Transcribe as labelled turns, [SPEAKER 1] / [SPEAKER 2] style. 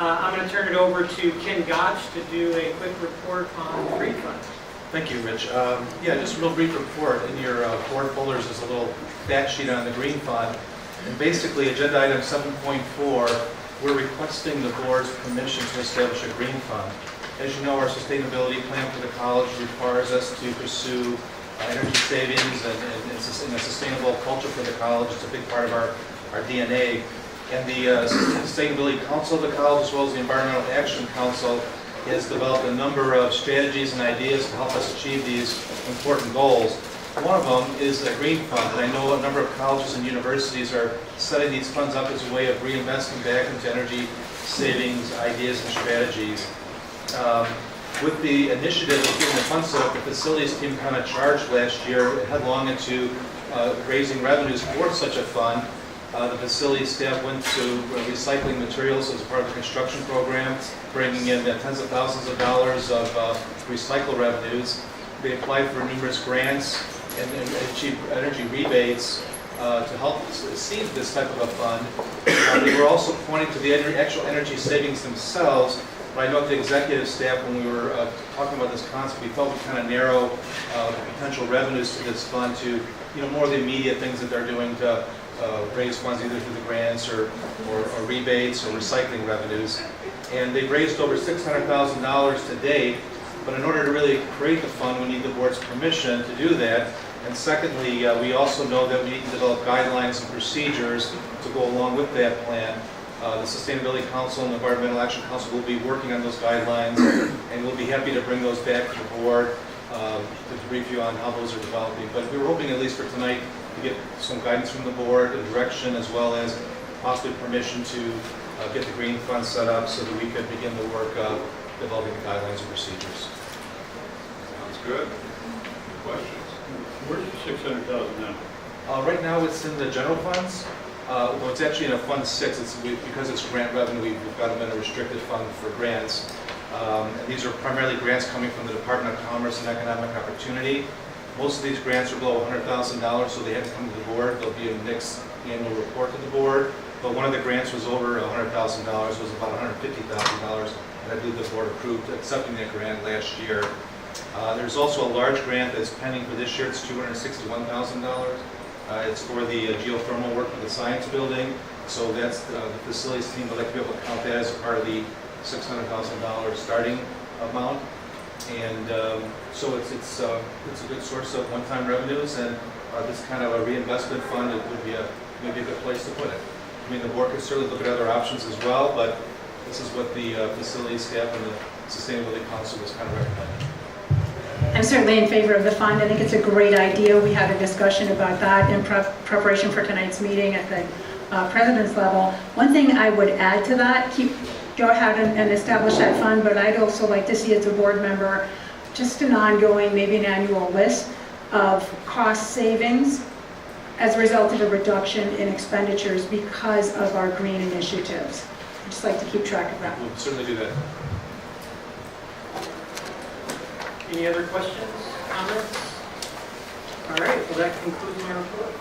[SPEAKER 1] I'm going to turn it over to Ken Goetch to do a quick report on the Green Fund.
[SPEAKER 2] Thank you, Rich. Yeah, just a real brief report. In your board folders is a little fact sheet on the Green Fund. And basically, agenda item 7.4, we're requesting the board's permission to establish a Green Fund. As you know, our sustainability plan for the college requires us to pursue energy savings and a sustainable culture for the college. It's a big part of our DNA. And the Sustainability Council of the college, as well as the Environmental Action Council, has developed a number of strategies and ideas to help us achieve these important goals. One of them is a green fund, and I know a number of colleges and universities are setting these funds up as a way of reinvesting back into energy savings ideas and strategies. With the initiative of getting the fund set up, the facilities team kind of charged last year headlong into raising revenues for such a fund. The facility staff went to recycling materials as a part of the construction program, bringing in tens of thousands of dollars of recycle revenues. They applied for numerous grants and achieved energy rebates to help seed this type of a fund. They were also pointing to the actual energy savings themselves. But I know the executive staff, when we were talking about this concept, we felt we kind of narrow the potential revenues to this fund to more of the immediate things that they're doing to raise funds either through the grants or rebates or recycling revenues. And they've raised over $600,000 to date, but in order to really create the fund, we need the board's permission to do that. And secondly, we also know that we need to develop guidelines and procedures to go along with that plan. The Sustainability Council and the Environmental Action Council will be working on those guidelines, and we'll be happy to bring those back to the board to brief you on how those are developing. But we were hoping, at least for tonight, to get some guidance from the board, a direction, as well as possibly permission to get the Green Fund set up so that we could begin the work of developing the guidelines and procedures.
[SPEAKER 3] Sounds good. Questions?
[SPEAKER 4] Where's the $600,000 now?
[SPEAKER 2] Right now, it's in the general funds. Well, it's actually in a Fund 6. Because it's grant revenue, we've got them in a restricted fund for grants. And these are primarily grants coming from the Department of Commerce and Economic Opportunity. Most of these grants are below $100,000, so they have to come to the board. There'll be a next annual report to the board. But one of the grants was over $100,000, was about $150,000, and I believe the board approved accepting that grant last year. There's also a large grant that's pending for this year. It's $261,000. It's for the geothermal work for the science building. So that's the facilities team would like to be able to count that as a part of the $600,000 starting amount. And so it's a good source of one-time revenues, and this kind of a reinvestment fund, it would be maybe a good place to put it. I mean, the board could certainly look at other options as well, but this is what the facility staff and the Sustainability Council was kind of recommending.
[SPEAKER 5] I'm certainly in favor of the fund. I think it's a great idea. We had a discussion about that in preparation for tonight's meeting at the president's level. One thing I would add to that, go ahead and establish that fund, but I'd also like to see as a board member just an ongoing, maybe an annual list of cost savings as a result of a reduction in expenditures because of our green initiatives. I'd just like to keep track of that.
[SPEAKER 2] We'll certainly do that.
[SPEAKER 1] Any other questions, comments? All right, well, that concludes my report.